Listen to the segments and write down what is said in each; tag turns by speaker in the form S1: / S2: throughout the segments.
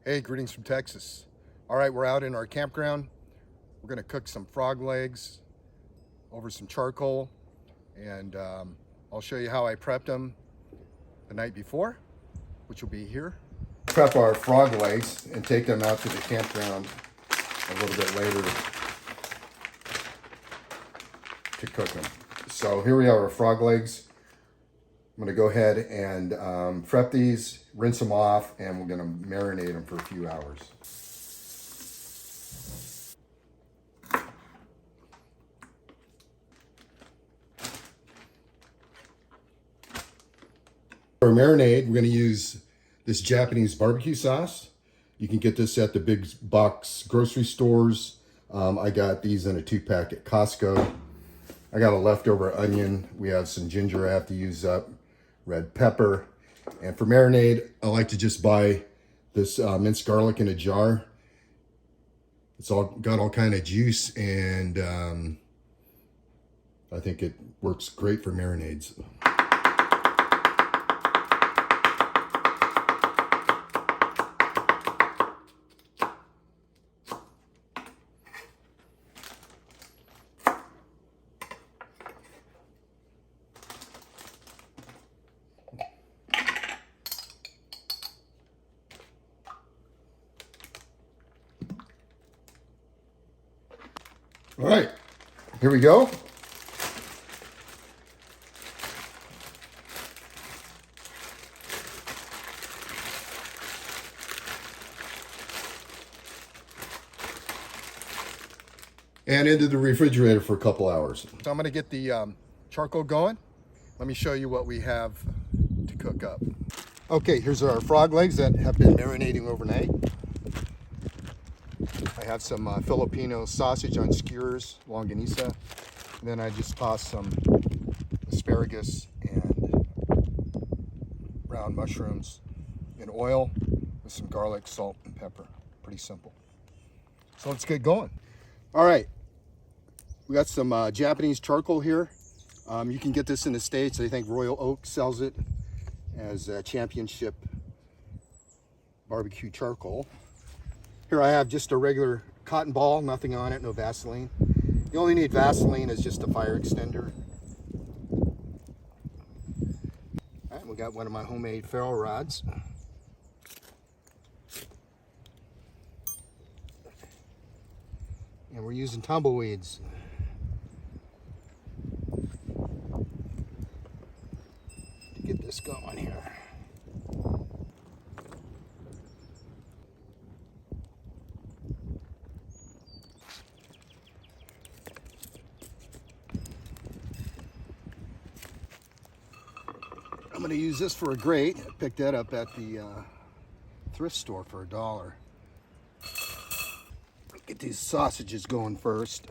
S1: Hey, greetings from Texas. All right, we're out in our campground. We're gonna cook some frog legs over some charcoal, and I'll show you how I prepped them the night before, which will be here. Prep our frog legs and take them out to the campground a little bit later to cook them. So here we have our frog legs. I'm gonna go ahead and prep these, rinse them off, and we're gonna marinate them for a few hours. For our marinade, we're gonna use this Japanese barbecue sauce. You can get this at the big box grocery stores. I got these in a 2-pack at Costco. I got a leftover onion. We have some ginger I have to use up, red pepper. And for marinade, I like to just buy this minced garlic in a jar. It's all got all kind of juice, and I think it works great for marinades. All right, here we go. And into the refrigerator for a couple hours. So I'm gonna get the charcoal going. Let me show you what we have to cook up. Okay, here's our frog legs that have been marinating overnight. I have some Filipino sausage on skewers, Longanisa. And then I just tossed some asparagus and brown mushrooms in oil with some garlic, salt, and pepper. Pretty simple. So let's get going. All right, we got some Japanese charcoal here. You can get this in the States. I think Royal Oak sells it as a championship barbecue charcoal. Here I have just a regular cotton ball, nothing on it, no Vaseline. You only need Vaseline as just a fire extender. All right, we got one of my homemade ferro rods. And we're using tumbleweeds. To get this going here. I'm going to use this for a grate. I picked that up at the thrift store for $1. Get these sausages going first.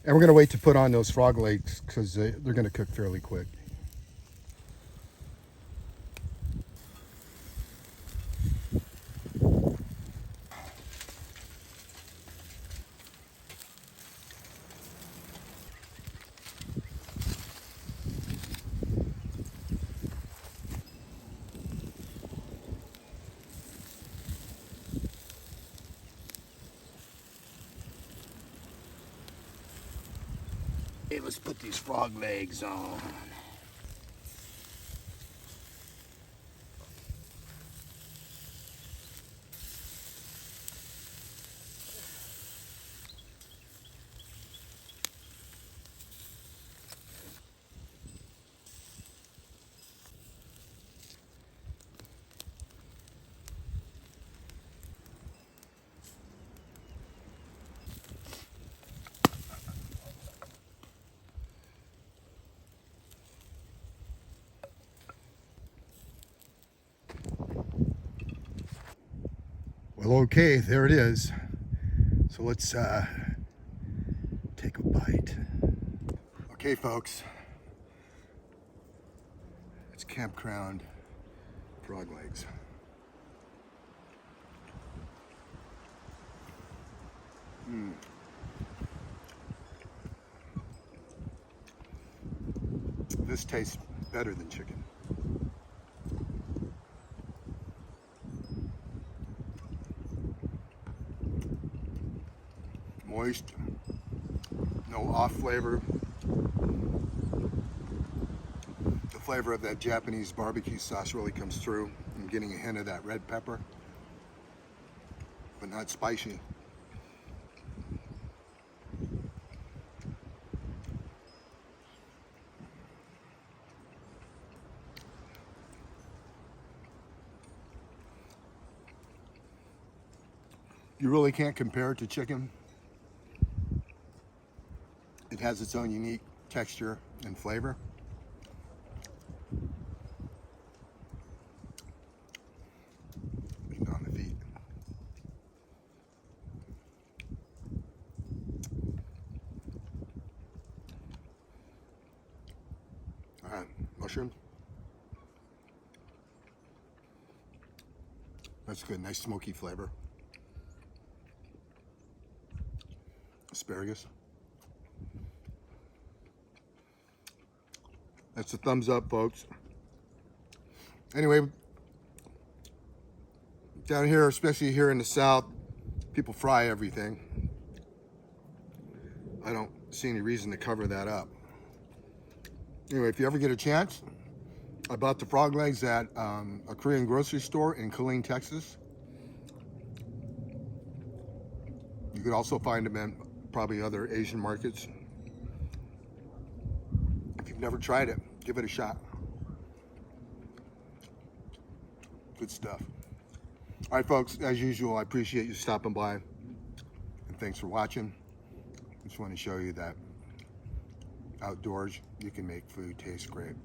S1: And we're going to wait to put on those frog legs because they're going to cook fairly quick. Hey, let's put these frog legs on. Well, okay, there it is. So let's take a bite. Okay, folks, it's Campground frog legs. This tastes better than chicken. Moist, no off flavor. The flavor of that Japanese barbecue sauce really comes through. I'm getting a hint of that red pepper, but not spicy. You really can't compare it to chicken. It has its own unique texture and flavor. On the feet. All right, mushroom. That's good, nice smoky flavor. Asparagus. That's a thumbs up, folks. Anyway, down here, especially here in the South, people fry everything. I don't see any reason to cover that up. Anyway, if you ever get a chance, I bought the frog legs at a Korean grocery store in Killeen, Texas. You could also find them in probably other Asian markets. If you've never tried it, give it a shot. Good stuff. All right, folks, as usual, I appreciate you stopping by, and thanks for watching. Just want to show you that outdoors, you can make food taste great.